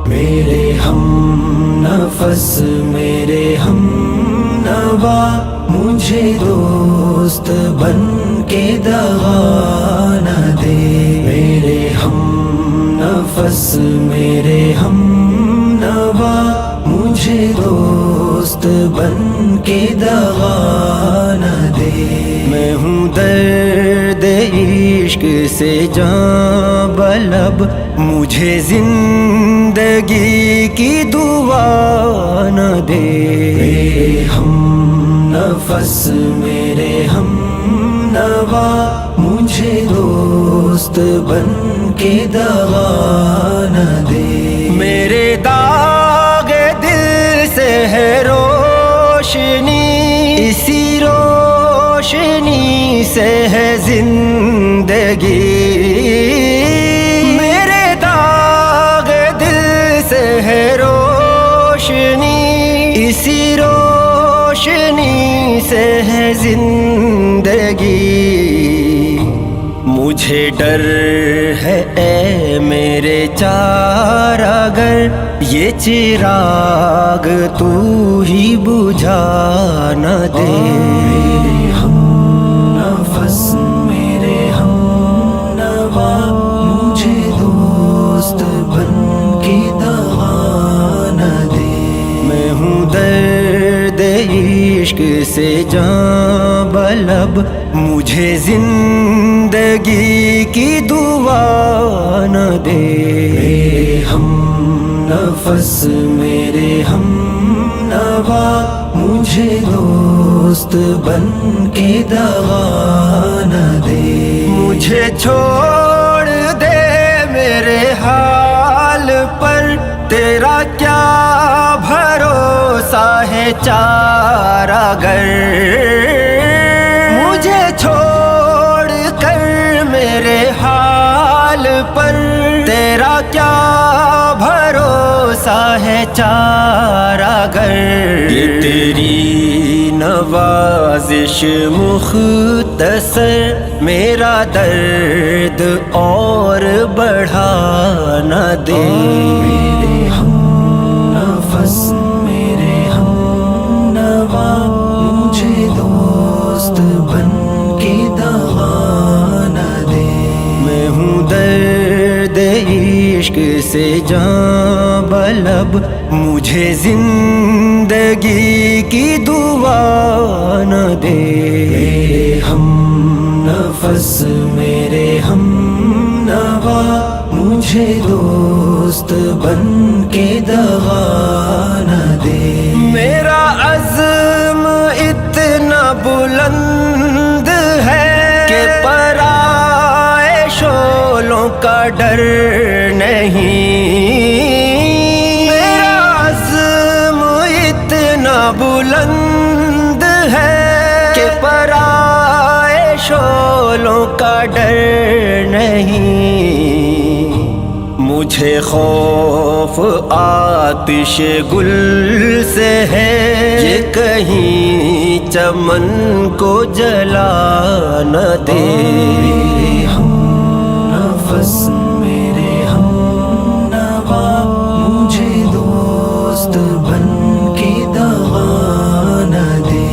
میرے ہم نفس میرے ہم نوا مجھے دوست بن کے دغا نہ دے. میرے ہم نفس میرے ہم نوا مجھے دوست بن کے دغا نہ دے. میں ہوں درد عشق سے جاں بلب مجھے زندگی کی دعا نہ دے. میرے ہم نفس میرے ہم نوا مجھے دوست بن کے دغا نہ دے. میرے داغ دل سے ہے روشنی اسی روشنی سے ہے زندگی. میرے داغ دل سے ہے روشنی اسی روشنی سے ہے زندگی. مجھے ڈر ہے اے میرے چاراگر یہ چراغ تو ہی بجھا نہ دے. میرے ہم نفس میرے ہم نوا مجھے دوست بن کے دغا نہ دے. میں ہوں درد عشق سے جاں بلب مجھے زندگی کی دعا نہ دے. میرے ہم نفس میرے ہم نوا مجھے دوست بن کے دغا نہ دے. مجھے چھوڑ دے میرے حال پر تیرا کیا بھروسہ ہے چاراگر. مجھے چھوڑ کر میرے حال پر تیرا کیا بھروسہ ہے چاراگر. یہ تیری نوازش مختصر میرا درد اور بڑھا نہ دے. میرے ہم نفس میرے ہم نوا مجھے دوست بن کے دغا نہ دے. میں ہوں درد عشق سے جاں بلب مجھے زندگی کی دعا نہ دے. میرے ہم نفس میرے ہم نوا مجھے دوست بن کے دغا نہ دے. میرا عزم اتنا بلند ہے کہ پرائے شعلوں کا ڈر نہیں. میرا عزم اتنا بلند ہے کہ پرائے شعلوں کا ڈر نہیں. مجھے خوف آتش گل سے ہے یہ کہیں چمن کو جلا نہ دے. میرے ہم نفس میرے ہم نوا مجھے دوست بن کے دغا نہ دے.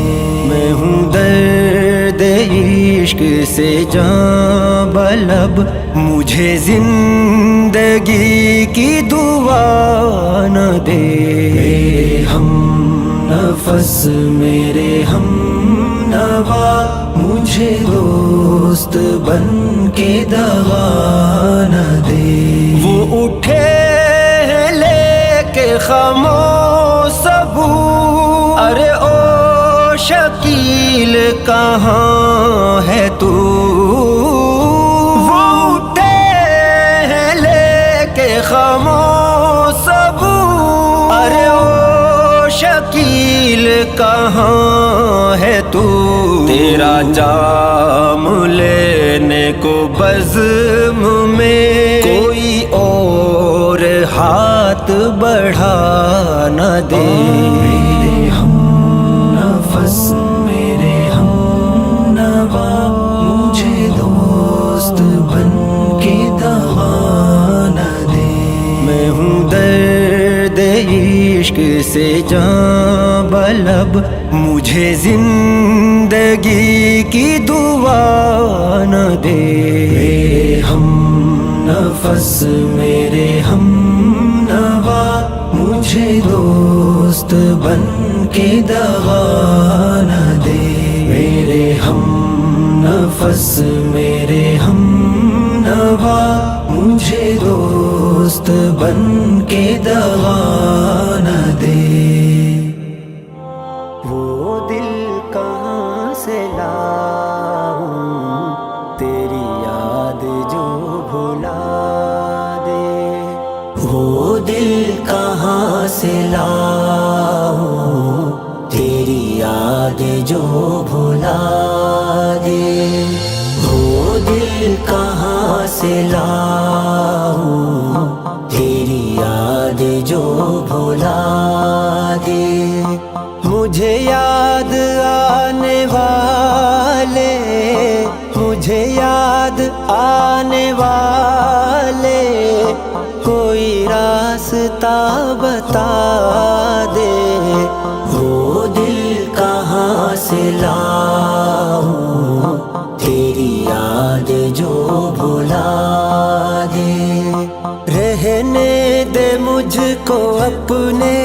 میں ہوں درد عشق سے جاں بلب مجھے زندگی کی دعا نہ دے. میرے ہم نفس میرے ہم نوا مجھے دوست بن کے دغا نہ دے. وہ اٹھے لے کے خاموش سبو ارے او شکیل کہاں ہے تو. وہ اٹھے لے کے خاموش سبو ارے او شکیل کہاں ہے تو. تیرا جام لینے کو بزم میں کوئی اور ہاتھ بڑھا نہ دے. میرے ہم نفس میرے ہم نوا مجھے دو عشق سے جاں بلب مجھے زندگی کی دعا نہ دے۔ میرے ہم نفس میرے ہم نوا مجھے دوست بن کے دغا نہ دے۔ میرے ہم نفس میرے ہم نوا مجھے دوست بن کے دغا نہ دے۔ وہ دل کہاں سے لاؤں تیری یاد جو بھلا دے۔ وہ دل کہاں سے لاؤں تیری یاد جو بھلا دے۔ وہ دل کہاں سے لاؤں تیری یاد جو بھلا دے۔ مجھے یاد آنے والے مجھے یاد آنے والے کوئی راستہ بتا دے۔ وہ دل کہاں سے لاؤں تیری یاد جو بھلا دے۔ رہنے دے مجھ کو اپنے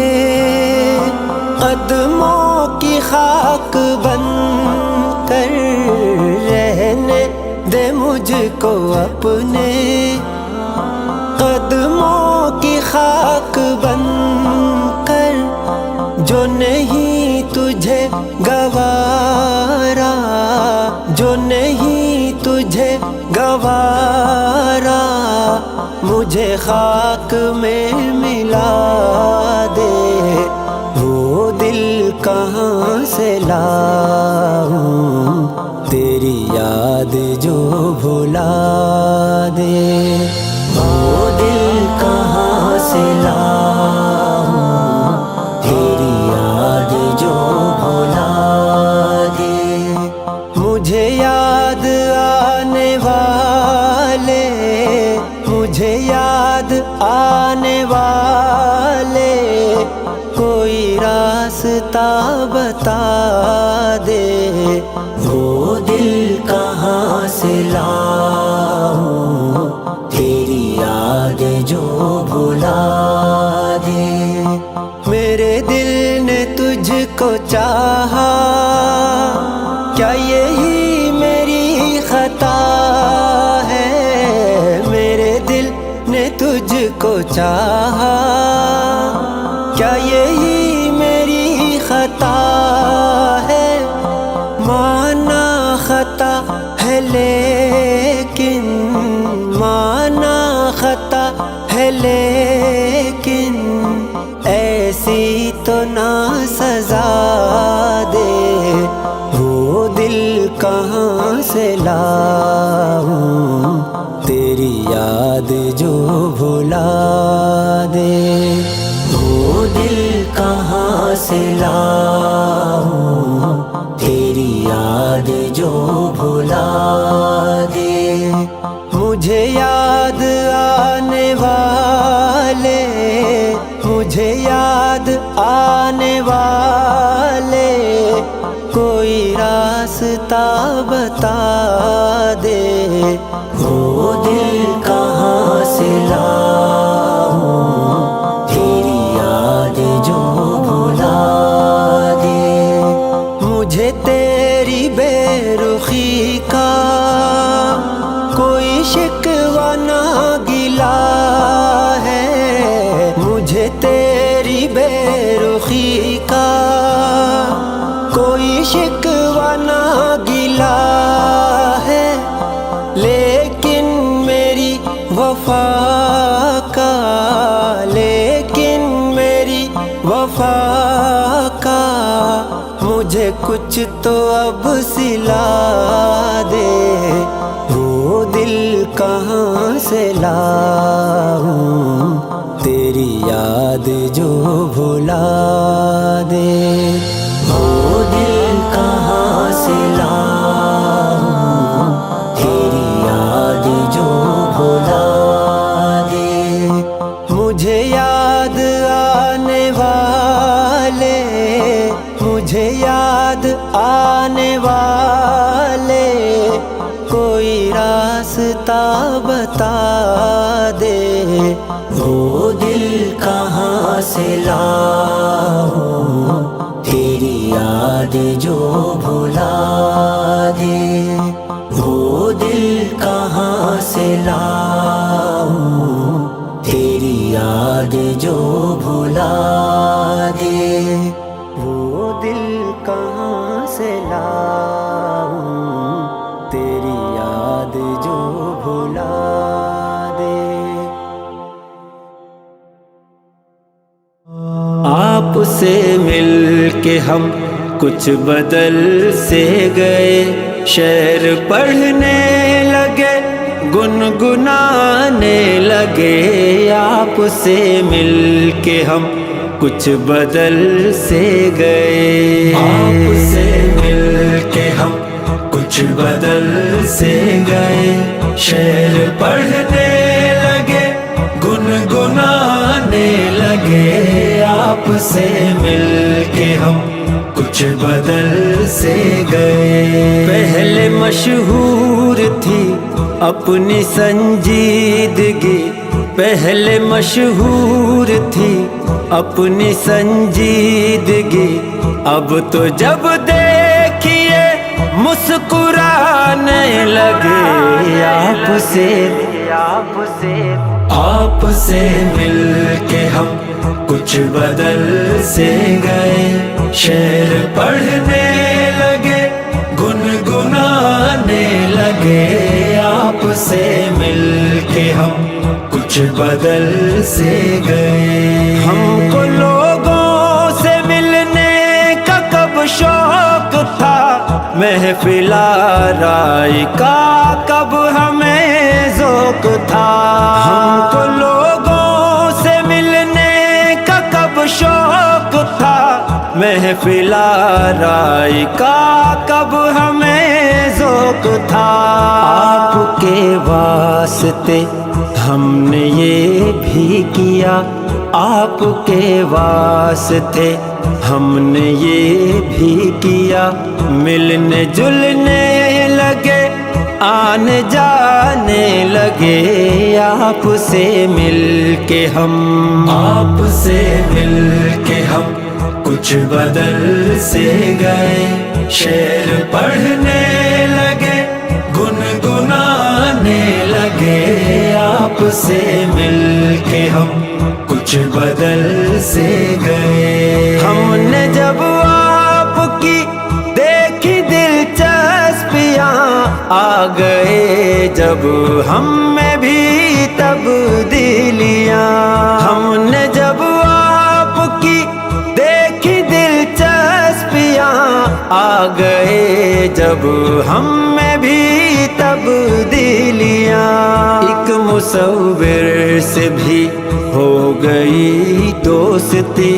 قدموں کی خاک بن کر، رہنے دے مجھ کو اپنے قدموں کی خاک بن کر، جو نہیں تجھے گوارا جو نہیں تجھے گوارا مجھے خاک میں ملا دے۔ وہ دل کہاں سے لاؤں تیری یاد جو بھلا دے۔ وہ دل کہاں سے لاؤں تیری یاد جو بھلا دے۔ مجھے یاد آنے والے مجھے یاد آنے والے کوئی راستہ بتا دے۔ وہ دل کہاں سے لاؤں تیری یاد جو بھلا دے۔ میرے دل نے تجھ کو چاہا کیا یہی میری خطا ہے؟ میرے دل نے تجھ کو چاہا کیا یہی میری خطا ہے؟ مانا خطا ہے لیکن مانا خطا ہے لیکن ایسی تو نہ سزا دے۔ وہ دل کہاں سے لاؤں تیری یاد جو بھلا دے۔ وہ دل کہاں سے لاؤں تیری یاد جو بھلا دے۔ مجھے یاد آنے والے مجھے یاد آنے والے کوئی راستہ بتا دے۔ وہ دل کہاں سے لاؤں تیری یاد جو بھلا دے۔ مجھے تیری بے رخی کا کوئی شکوہ نہ گلا ہے۔ مجھے تیری بے رخی کا کوئی شکوہ نہ گلا ہے، لیکن میری وفا کا لیکن میری وفا کا مجھے کچھ تو اب سلا دے۔ وہ دل کہاں سے لاؤں تیری یاد جو بھلا دے۔ وہ دل کہاں سے لاؤں تیری یاد جو بھلا دے۔ مجھے یاد آنے والا کوئی راستہ بتا دے، وہ دل کہاں سے لاؤں تیری یاد جو بھلا دے، وہ دل کہاں سے لاؤں تیری یاد جو بھلا دے، وہ دل کہاں سے لاؤں تیری یاد جو بھلا دے۔ آپ سے مل کے ہم کچھ بدل سے گئے، شعر پڑھنے لگے گنگنانے لگے، آپ سے مل کے ہم کچھ بدل سے گئے، آپ سے مل کے ہم کچھ بدل سے گئے، شعر پڑھنے لگے گنگنانے لگے، آپ سے مل کے ہم کچھ بدل سے گئے۔ پہلے مشہور تھی اپنی سنجیدگی، پہلے مشہور تھی اپنی سنجیدگی، اب تو جب دیکھیے مسکرانے لگے، آپ سے مل کے ہم کچھ بدل سے گئے، شعر پڑھنے لگے گنگنانے لگے، آپ سے مل کے ہم کچھ بدل سے گئے۔ ہم کو لوگوں سے ملنے کا کب شوق تھا، محفل آرائی کا کب ہمیں ذوق تھا، ہم کو لوگوں سے ملنے کا کب شوق تھا، محفل آرائی کا کب ہمیں ذوق تھا، آپ کے واسطے ہم نے یہ بھی کیا، آپ کے واسطے ہم نے یہ بھی کیا، ملنے جلنے لگے آنے جانے لگے، آپ سے مل کے ہم کچھ بدل سے گئے، شعر پڑھنے لگے گنگنانے لگے، آپ سے مل کے ہم کچھ بدل سے گئے۔ ہم نے جب آپ کی دیکھی دلچسپیاں، آ گئے جب ہم میں بھی تبدیلیاں، ہم نے جب آپ کی دیکھی دلچسپیاں، آ گئے جب ہم میں بھی تبدیلیاں، ایک مصور سے بھی ہو گئی دوستی،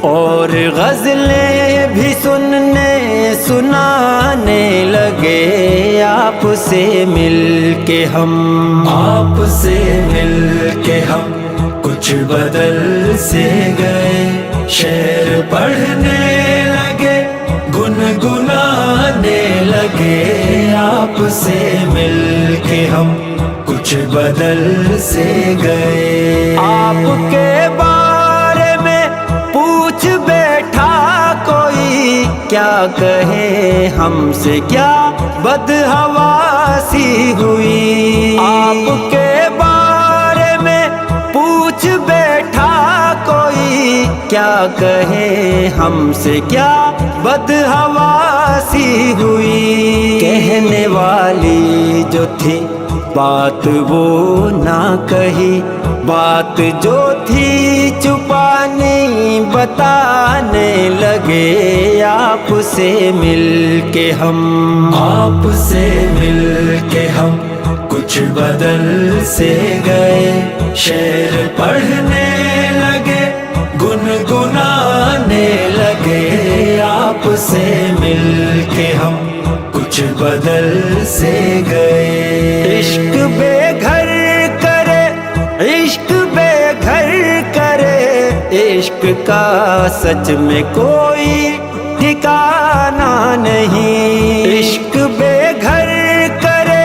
اور غزلیں بھی سننے سنانے لگے، آپ سے مل کے ہم کچھ بدل سے گئے، شعر پڑھنے لگے گنگنانے لگے، آپ سے مل کے ہم کچھ بدل سے گئے۔ آپ کے بارے میں پوچھ بیٹھا کوئی، کیا کہے ہم سے کیا بدحواسی ہوئی، آپ کے بارے میں پوچھ بیٹھا کوئی، کیا کہے ہم سے کیا بدحواسی ہوئی، کہنے والی جو تھی بات وہ نہ کہی، بات جو تھی چھپانی بتانے لگے، آپ سے مل کے ہم کچھ بدل سے گئے، شعر پڑھنے لگے گنگنانے لگے، آپ سے مل کے ہم کچھ بدل سے گئے۔ عشق بے گھر کرے، عشق بے گھر کرے، عشق کا سچ میں کوئی ٹھکانہ نہیں، عشق بے گھر کرے،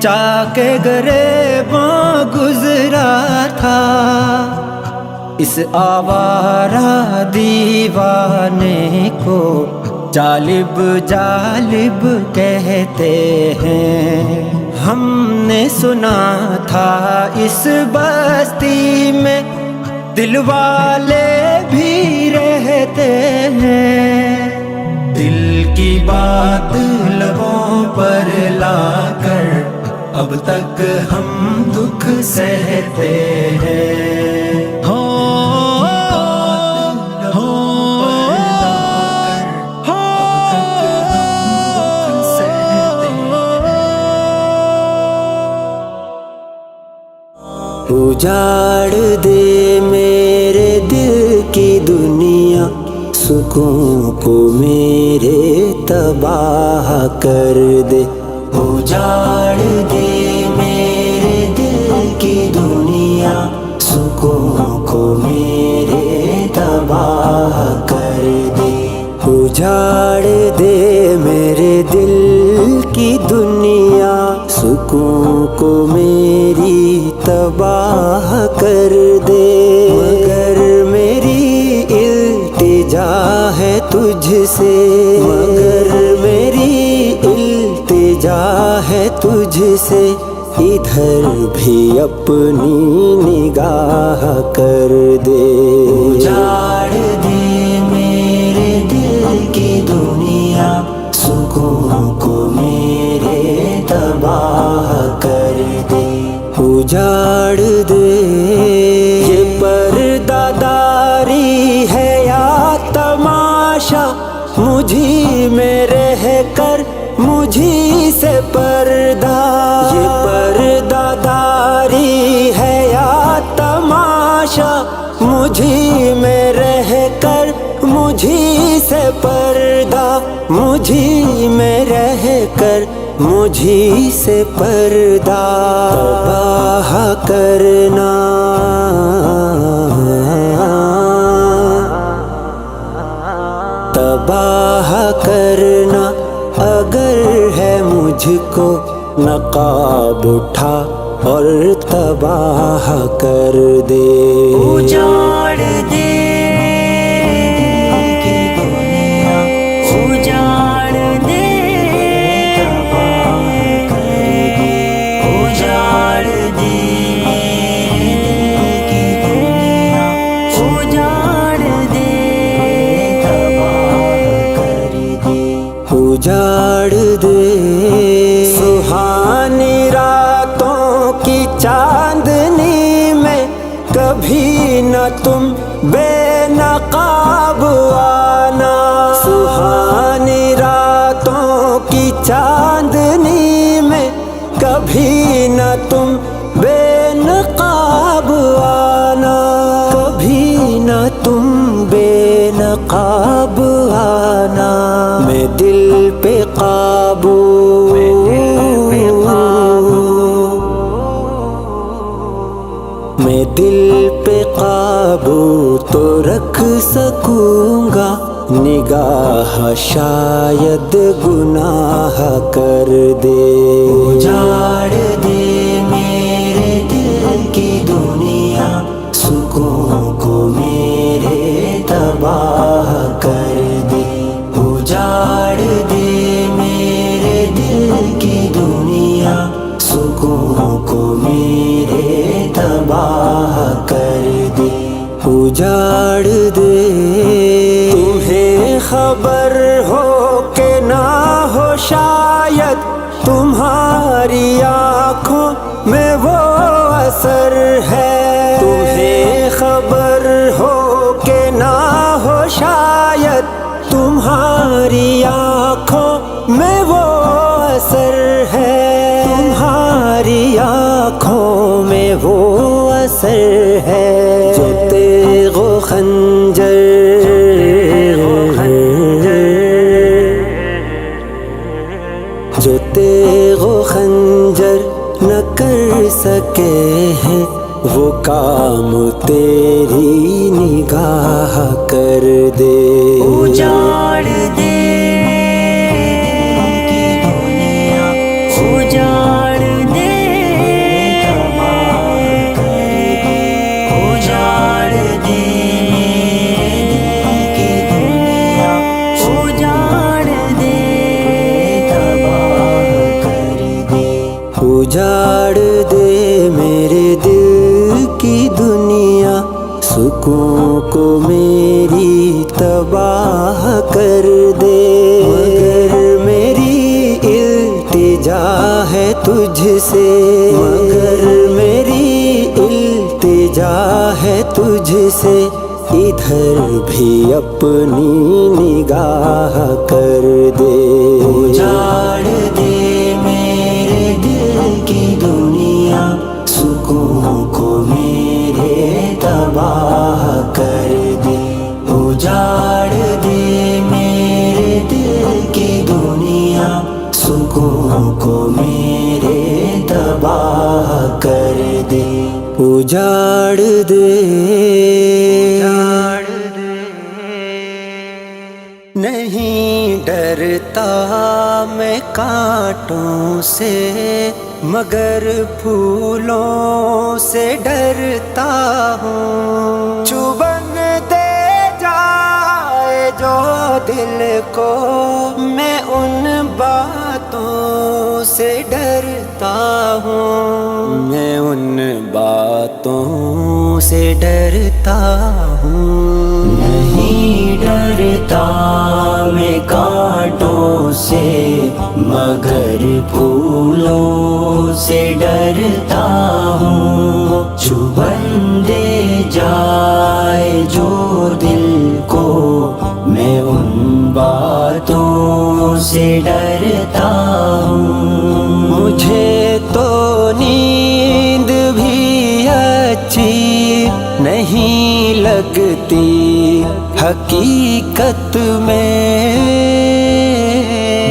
چاکے گریباں گزرا تھا، اس آوارہ دیوانے کو جالب جالب کہتے ہیں۔ ہم نے سنا تھا اس بستی میں دل والے بھی رہتے ہیں، دل کی بات لبوں پر لا کر اب تک ہم دکھ سہتے ہیں۔ اجاڑ دے میرے دل کی دنیا، سکون کو میرے تباہ کر دے۔ اجاڑ دے میرے دل کی دنیا، سکون کو میرے تباہ کر دے۔ اجاڑ دے میرے دل کی دنیا، سکون کو میری تباہ کر دے۔ مگر میری التجا ہے تجھ سے، مگر میری التجا ہے تجھ سے، ادھر بھی اپنی نگاہ کر دے۔ اجاڑ دے میرے دل کی دنیا، سکون کو میرے تباہ کر دے۔ اجاڑ دے یہ پردہ داری ہے یا تماشا، مجھی میں رہ کر مجھی سے پردہ، یہ پردہ داری ہے یا تماشا، مجھی میں رہ کر مجھی سے پردہ، مجھی میں رہ کر مجھی سے پردہ تباہ کرنا۔ تباہ کرنا اگر ہے مجھ کو، نقاب اٹھا اور تباہ کر دے۔ اجاڑ دے اجاڑ دے اجاڑ دے اجاڑ دے اجاڑ دے سہانی راتوں کی چاندنی میں، کبھی نہ تم بے نقاب آنا۔ سہانی راتوں کی چاندنی میں، کبھی نہ تم بے نقاب آنا، کبھی نہ تم بے نقاب آنا۔ میں دل پہ قابو، میں دل پہ قابو تو رکھ سکوں گا، نگاہ شاید گناہ کر دے۔ اجاڑ دے میرے دل کی دنیا، سکون کو میرے تباہ کر دے۔ اجاڑ دے میرے دل کی دنیا، سکون کو میرے تباہ کر دے۔ اجاڑ دے تمہیں خبر ہو کہ نہ ہو شاید، تمہاری آنکھوں میں وہ اثر ہے، تمہیں خبر ہو کہ نہ ہو شاید، تمہاری آنکھوں میں وہ اثر ہے، تمہاری آنکھوں میں وہ اثر ہے۔ جو تیغ و خنجر جو تیغ و خنجر نہ کر سکے ہیں، وہ کام تیری نگاہ کر دے۔ اجاڑ دے اجاڑ اجاڑ دے میرے دل کی دنیا، سکون کو میری تباہ کر دے، مگر میری التجا ہے تجھ سے، مگر میری التجا ہے تجھ سے، ادھر بھی اپنی نگاہ کر دے، اجاڑ دے میرے دل کی دنیا، سکون کو میرے تباہ کر دے، اجاڑ دے میرے دل کی دنیا، سکون کو میرے تباہ کر دے، اجاڑ دے۔ نہیں ڈرتا میں کانٹوں سے مگر پھولوں سے ڈرتا ہوں، چبھن دے جائے جو دل کو میں ان باتوں سے ڈرتا ہوں، میں ان باتوں سے ڈرتا ہوں، نہیں ڈرتا میں کانٹوں سے مگر پھولوں سے ڈرتا ہوں، چبھن دے جائے جو دل کو میں ان باتوں سے ڈرتا ہوں، مجھے تو نیند بھی اچھی نہیں لگتی حقیقت میں،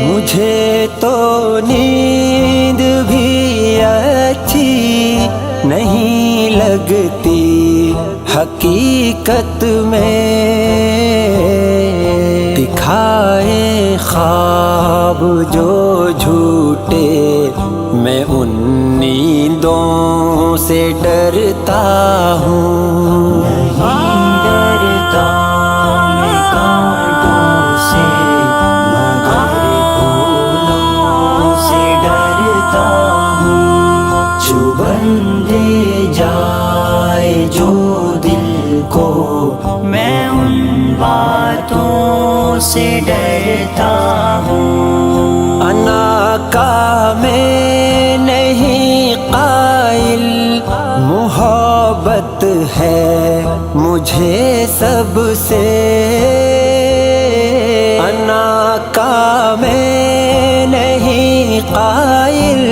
مجھے تو نیند بھی اچھی نہیں لگتی حقیقت میں، دکھائے خواب جو جھوٹے میں ان نیندوں سے ڈرتا ہوں، نہیں ڈرتا میں کانٹوں سے مگر پھولوں سے ڈرتا ہوں، چبھن دے جائے جو دل کو میں ان باتوں سے ڈرتا ہوں، انا کا میں نہیں قائل، محبت ہے مجھے سب سے، انا کا میں نہیں قائل،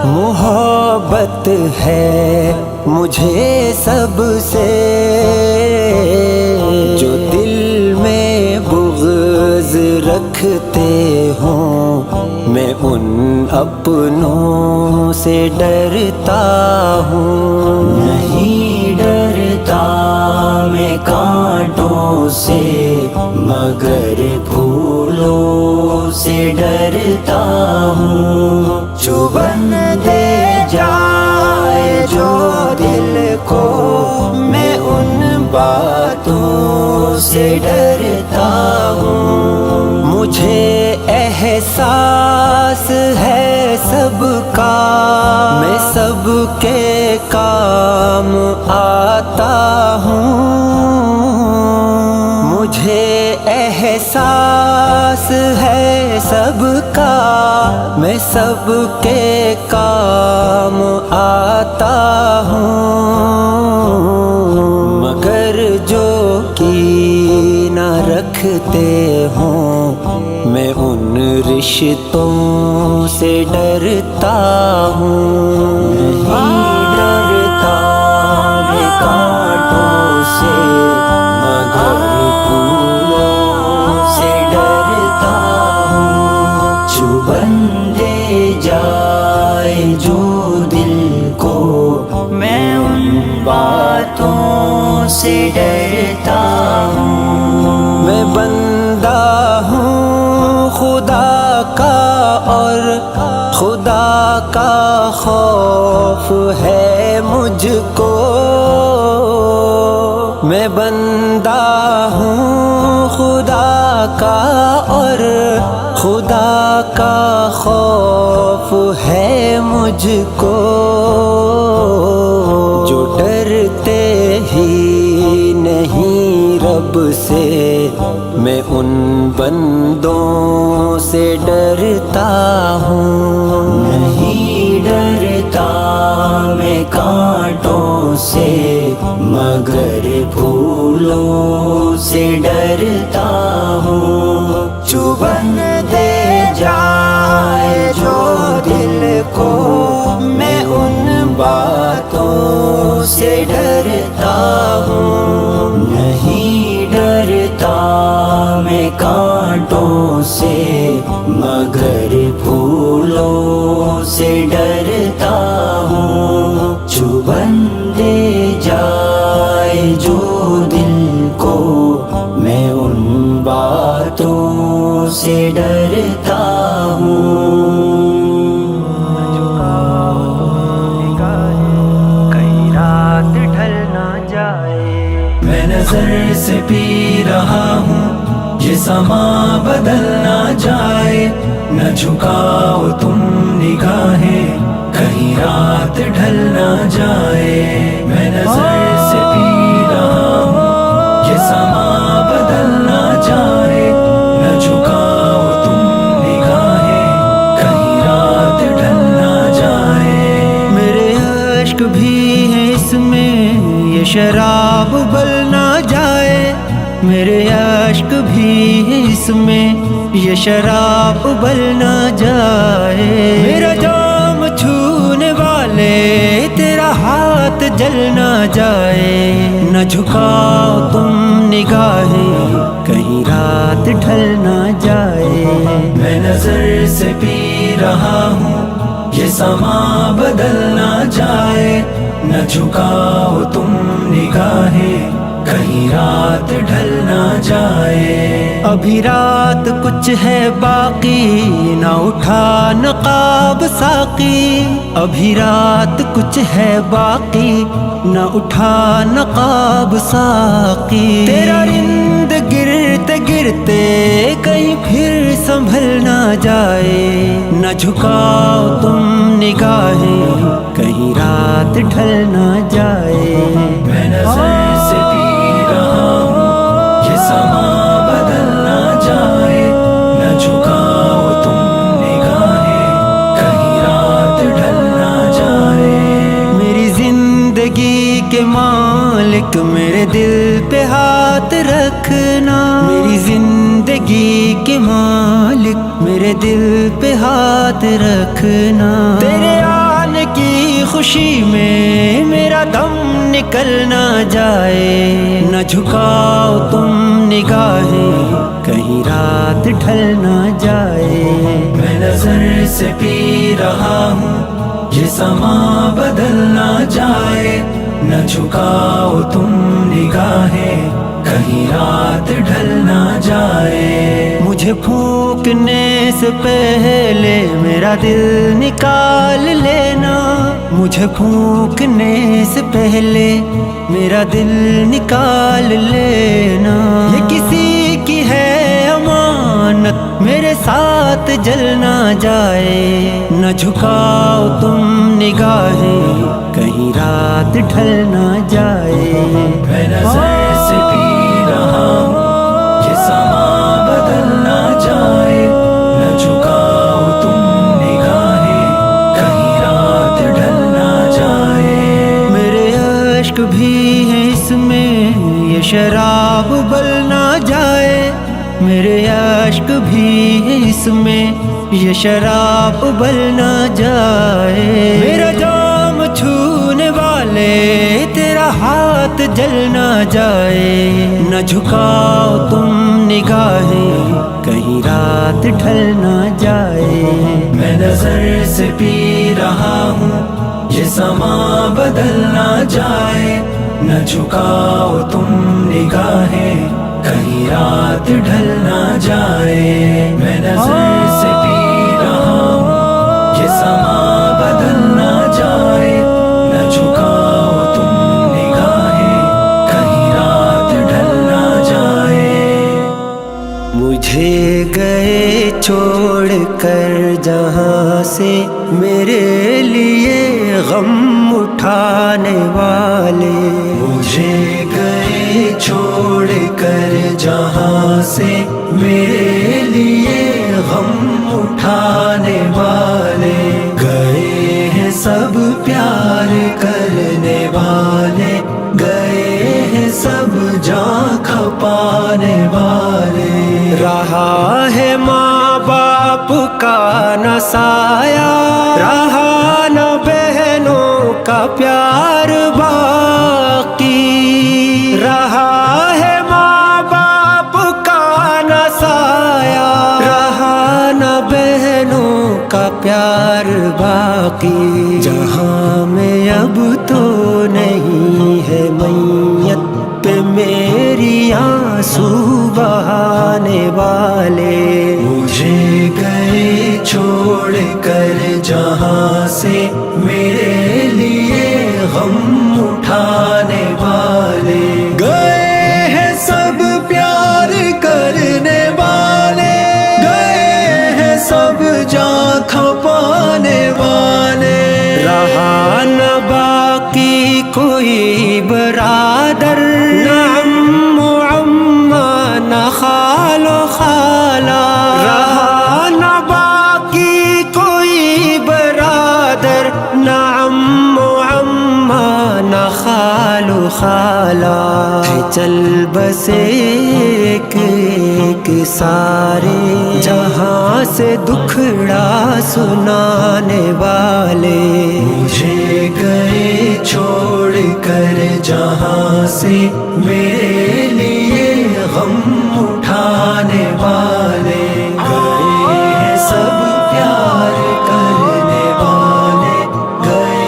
محبت ہے مجھے سب سے، جو دل میں بغض رکھتے ہوں میں ان اپنوں سے ڈرتا ہوں، نہیں ڈرتا میں کانٹوں سے مگر پھولوں سے ڈرتا ہوں، چبھن دے جائے جو دل کو میں ان باتوں سے ڈرتا ہوں، مجھے احساس ہے سب کا میں سب کے کام آتا ہوں، مجھے احساس ہے سب کا میں سب کے کام آتا ہوں، مگر جو کینہ رکھتے ہوں میں ان رشتوں سے ڈرتا ہوں، نہیں ڈرتا میں کانٹوں سے مگر پھولوں سے ڈرتا ہوں، چبھن دے جائے جو دل کو میں ان باتوں سے ڈرتا ہوں، میں بندہ ہوں خدا کا اور خدا کا خوف ہے مجھ کو، میں بندہ ہوں خدا کا اور خدا کا خوف ہے مجھ مجھ کو جو ڈرتے ہی نہیں رب سے، میں ان بندوں سے ڈرتا ہوں۔ نہیں ڈرتا میں کانٹوں سے، مگر پھولوں سے ڈرتا ہوں۔ چبھن دے جائے جو دل کو، میں ان باتوں سے ڈرتا ہوں۔ نہیں ڈرتا میں کانٹوں سے، مگر پھولوں سے ڈرتا ہوں۔ چبھن دے جائے جو دل کو، میں ان باتوں سے ڈرتا ہوں۔ کہیں رات ڈھل نہ جائے، میں نظر سے پی رہا ہوں یہ سما بدل نہ جائے، نہ جھکاؤ تم نگاہیں کہیں رات ڈھل نہ جائے۔ میں نظر سے پی رہا ہوں یہ سما بدل نہ جائے، نہ جھکاؤ تم نگاہیں کہیں رات ڈھل نہ جائے۔ میرے عشق بھی ہے اس میں یہ شراب ابل نہ جائے، میرے عشق بھی ہے اس میں یہ شراب ابل نہ جائے۔ میرا جام چھونے والے تیرا ہاتھ جل نہ جائے، نہ جھکاؤ تم نگاہیں کہیں رات ڈھل نہ جائے۔ میں نظر سے پی رہا ہوں یہ سما بدل نہ جائے، نہ جھکاؤ تم نگاہیں کہیں رات ڈھل نہ جائے۔ ابھی رات کچھ ہے باقی، نہ اٹھا نقاب ساقی۔ ابھی رات کچھ ہے باقی، نہ اٹھا نقاب ساقی۔ تیرا رند گرتے گرتے کہیں پھر سنبھل نہ جائے، نہ جھکاؤ تم نگاہیں کہیں رات ڈھل نہ جائے۔ میں نظر سے پی رہا ہوں یہ سما بدل نہ جائے، نہ جھکاؤ تم نگاہیں کہیں رات ڈھل نہ جائے۔ میری زندگی کے مالک میرے دل پہ ہاتھ رکھنا، میری زندگی کے مالک میرے دل پہ ہاتھ رکھنا۔ تیرے آنے کی خوشی میں میرا دم نکل نہ جائے، نہ جھکاؤ تم نگاہیں کہیں رات ڈھل نہ جائے۔ میں نظر سے پی رہا ہوں یہ سما بدل نہ جائے، نہ جھکاؤ تم نگاہیں کہیں رات ڈھل نہ جائے۔ مجھے پھونکنے سے پہلے میرا دل نکال لینا، مجھے پھونکنے سے پہلے میرا دل نکال لینا۔ یہ کسی کی ہے امانت میرے ساتھ جل نہ جائے، نہ جھکاؤ تم نگاہیں کہیں رات ڈھل نہ جائے۔ میں نظر سے پی رہا ہوں یہ سما بدل نہ جائے، نہ جھکاؤ تم نگاہیں کہیں رات ڈھل نہ جائے۔ میرے عشق بھی ہے اس میں یہ شراب ابل نہ جائے، میرے عشق بھی ہے اس میں یہ شراب ابل نہ جائے۔ میرا جام چھونے والے تیرا ہاتھ جل نہ جائے، نہ جھکاؤ تم نگاہیں کہیں رات ڈھل نہ جائے۔ میں نظر سے پی رہا ہوں یہ سما بدل نہ جائے، نہ جھکاؤ تم نگاہیں کہیں رات ڈھل نہ جائے۔ میں نظر سے پی رہا ہوں یہ سما بدل نہ جائے، نہ جھکاؤ تم نگاہیں کہیں رات ڈھل نہ جائے۔ چھوڑ کر جہاں سے میرے لیے غم اٹھانے والے. مجھے گئے چھوڑ کر جہاں سے میرے لیے غم اٹھانے والے. گئے ہیں سب پیار کرنے والے، گئے ہیں سب جان کھپانے والے. رہا ہے ماں باپ کا نہ سایہ، رہا نہ بہنوں کا پیار باقی. رہا ہے ماں باپ کا نہ سایہ، رہا نہ بہنوں کا پیار باقی. جہاں میں اب تو نہیں ہے میت پہ میری آنسو بہانے والے. مجھے گئے چھوڑ کر جہاں سے میرے لیے غم اٹھانے والے. گئے ہیں سب پیار کرنے والے، گئے ہیں سب جان کھپانے والے. رہا نہ باقی کوئی برادر، نہ عم و عمہ نہ خال و خالہ. رہا نہ باقی کوئی برادر، نہ عم و عمہ نہ خال و خالہ. چل بس ایک ایک سارے جہاں سے دکھڑا سنانے والے. مجھے گئے چھوڑ کر جہاں سے میرے لیے غم اٹھانے والے. گئے ہیں سب پیار کرنے والے، گئے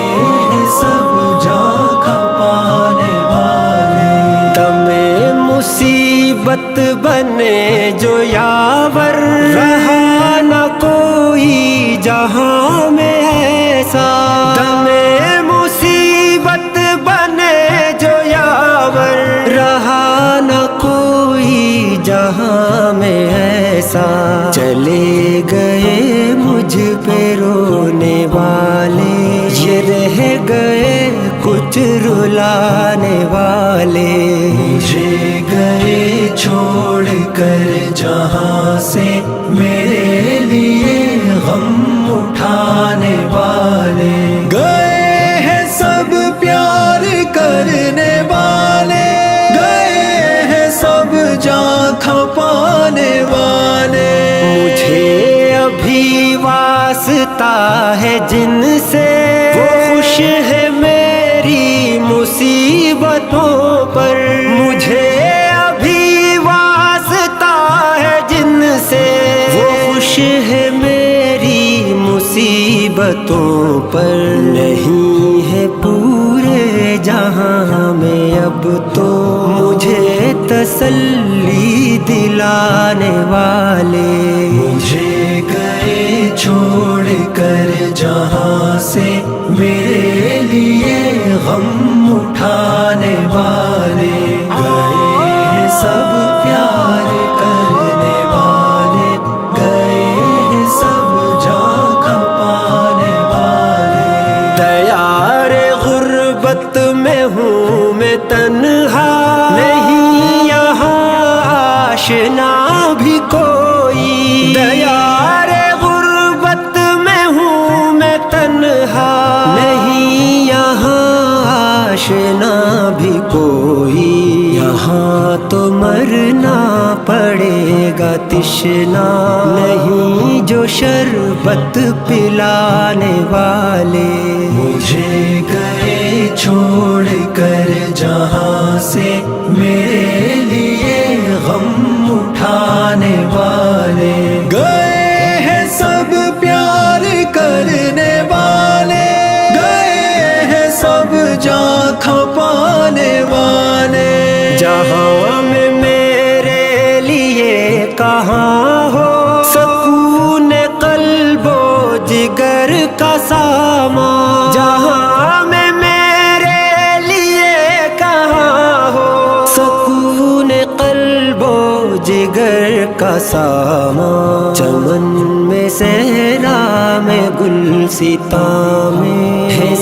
ہیں سب جان کھپانے والے. تمہیں مصیبت بنے جو یاور، رہا نہ کوئی جہاں میں ایسا. تمہیں مصیبت بنے جو یاور، رہا نہ کوئی جہاں میں ایسا. چلے گئے مجھ پہ رونے والے، یہ رہ گئے کچھ رلانے والے. مجھے گئے چھوڑ کر جہاں سے میرے لیے غم اٹھانے والے. گئے ہیں سب پیار کرنے والے، گئے ہیں سب جان کھپانے والے. مجھے ابھی واسطہ ہے جن سے، وہ خوش ہے میری مصیبتوں پر. مجھے ابھی واسطہ ہے جن سے، وہ خوش ہے میری مصیبتوں پر. نہیں ہے پورے جہاں میں اب تو مجھے تسلی دلانے والے. مجھے گئے چھوڑ کر جہاں سے میرے لیے غم اٹھانے والے. گئے ہیں سب پیار کرنے والے، گئے ہیں سب جان کھپانے والے. تیار غربت میں ہوں میں تنہا، نہیں یہاں آشنا بھی کوئی. تیار غربت میں ہوں میں تنہا، نہیں یہاں آشنا بھی کوئی. یہاں تو مرنا پڑے گا تشنا، نہیں جو شربت پلانے والے. مجھے گئے چھوڑ کر جہاں سے میرے لیے غم اٹھانے والے. گئے ہیں سب پیار کرنے والے، گئے ہیں سب جان کھپانے والے. جہاں میں میرے لیے کہاں ہو سکون قلب و جگر کا سامان. جہاں میں میرے لیے کہاں ہو سکون قلب و جگر کا سامان. چمن میں صحرا میں گلستاں میں ہے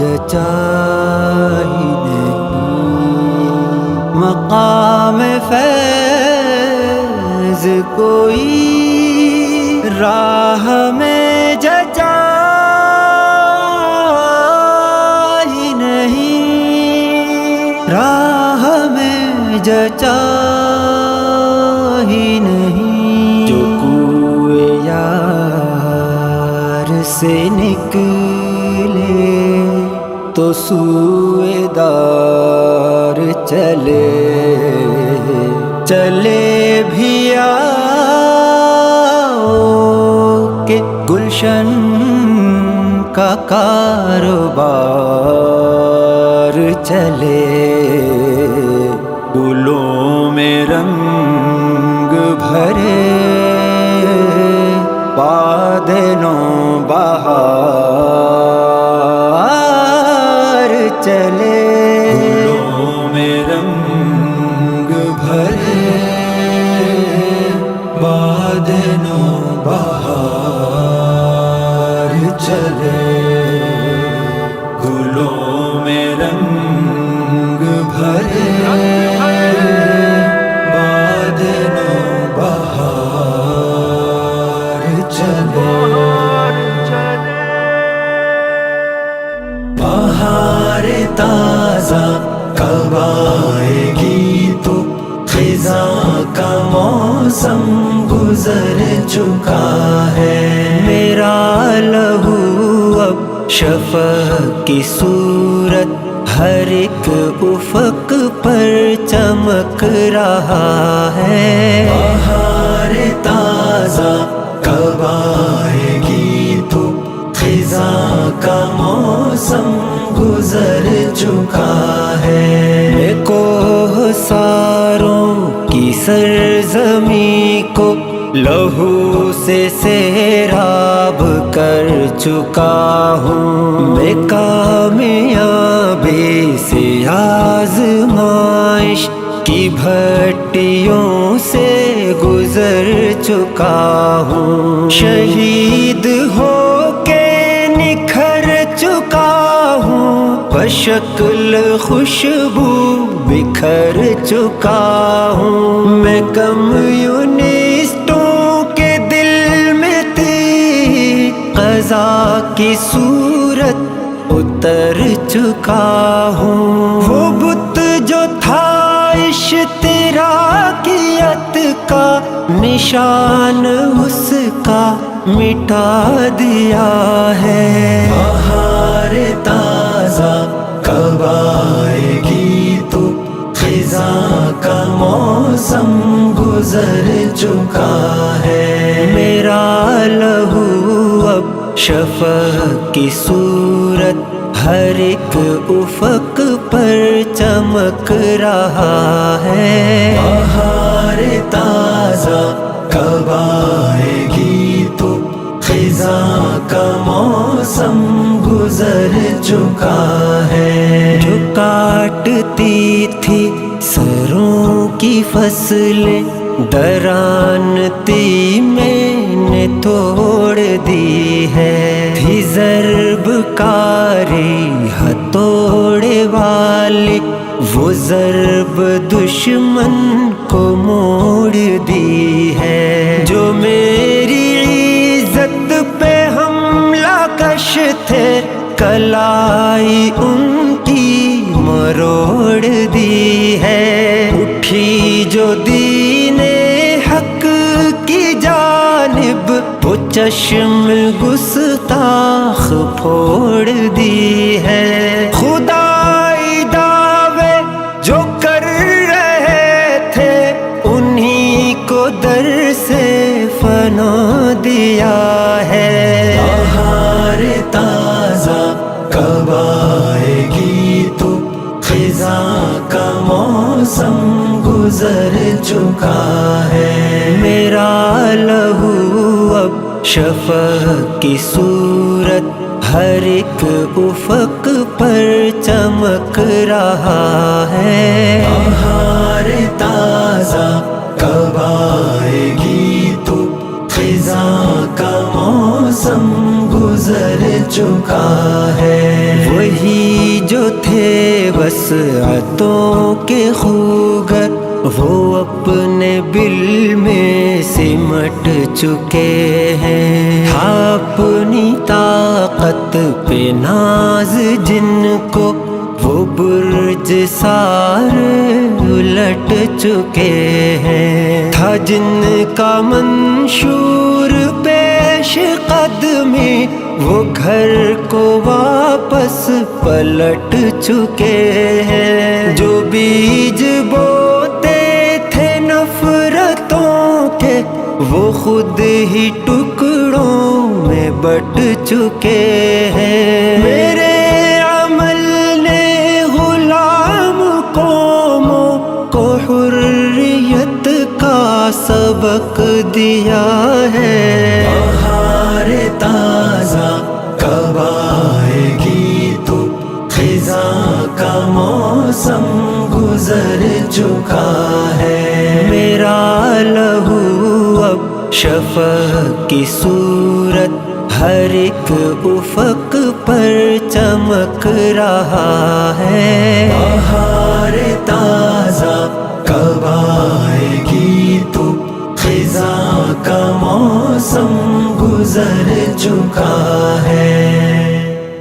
جچا ہی نہیں، مقام فیض کوئی راہ میں جچا ہی نہیں، راہ میں جچا ہی نہیں، جو کوئے یار سے نکلے تو سوئے دار چلے، چلے بھی آؤ کہ گلشن کا کاروبار چلے، گلوں میں رنگ بھرے باد نو بہار چلے، گلوں میں رنگ بھرے باد نو بہار چلے، گلوں میں رنگ بھرے باد نو بہار چلے، بہار تازہ کب آئے گی تو خزاں کا موسم گزر چکا ہے، میرا لہو اب شفق کی صورت ہر ایک افق پر چمک رہا ہے، بہار تازہ کب آئے گی تو خزاں کا موسم گزر چکا ہے، میں کوہ ساروں کی سرزمین کو لہو سے سیراب کر چکا ہوں، میں کامیابی سے آزمائش کی بھٹیوں سے گزر چکا ہوں، شہید ہو کے نکھر چکا ہوں، بشکل خوشبو بکھر چکا ہوں، میں کمیونسٹوں کے دل میں تھی قضا کی صورت اتر چکا ہوں، وہ بت جو تھا اشتراکیت کا نشان اس کا مٹا دیا ہے، بہار تازہ کب آئے گی تو خزاں کا موسم گزر چکا ہے، میرا لہو اب شفق کی صورت ہر ایک افق پر چمک رہا ہے، بہار تازہ کب آئے گی تو خزاں کا موسم گزر چکا ہے، جو کاٹتی تھی سروں کی فصلیں درانتی میں نے توڑ دی ہے، تھی ضرب کاری ہتھوڑے والی وہ ضرب دشمن کو موڑ دی ہے، جو میری عزت پہ حملہ کش تھے کلائی ان کی مروڑ دی ہے، اٹھی جو دین حق کی جانب وہ چشم گستاخ پھوڑ دی ہے، خدائی دعوے جو کر رہے تھے انہی کو در سے فنا دیا ہے، بہار تازہ کب آئے گی تو خزاں کا موسم گزر چکا ہے، میرا لہو اب شفق کی صورت ہر ایک افق پر چمک رہا ہے، بہار تازہ کب آئے گی تو خزاں کا موسم گزر چکا ہے، وہی تھے وسعتوں کے خوگر وہ اپنے بل میں سمٹ چکے ہیں، اپنی طاقت پہ ناز جن کو وہ برج سار الٹ چکے ہیں، تھا جن کا منشور پیش قدمی وہ گھر کو واپس پلٹ چکے ہیں، جو بیج بوتے تھے نفرتوں کے وہ خود ہی ٹکڑوں میں بٹ چکے ہیں، میرے عمل نے غلام قوموں کو حریت کا سبق دیا ہے، بہار تازہ کب آئے گی تو خزاں کا موسم گزر چکا ہے، میرا لہو اب شفق کی صورت ہر ایک افق پر چمک رہا ہے، بہار تازہ کب آئے گی تو خزاں کا موسم گزر چکا ہے،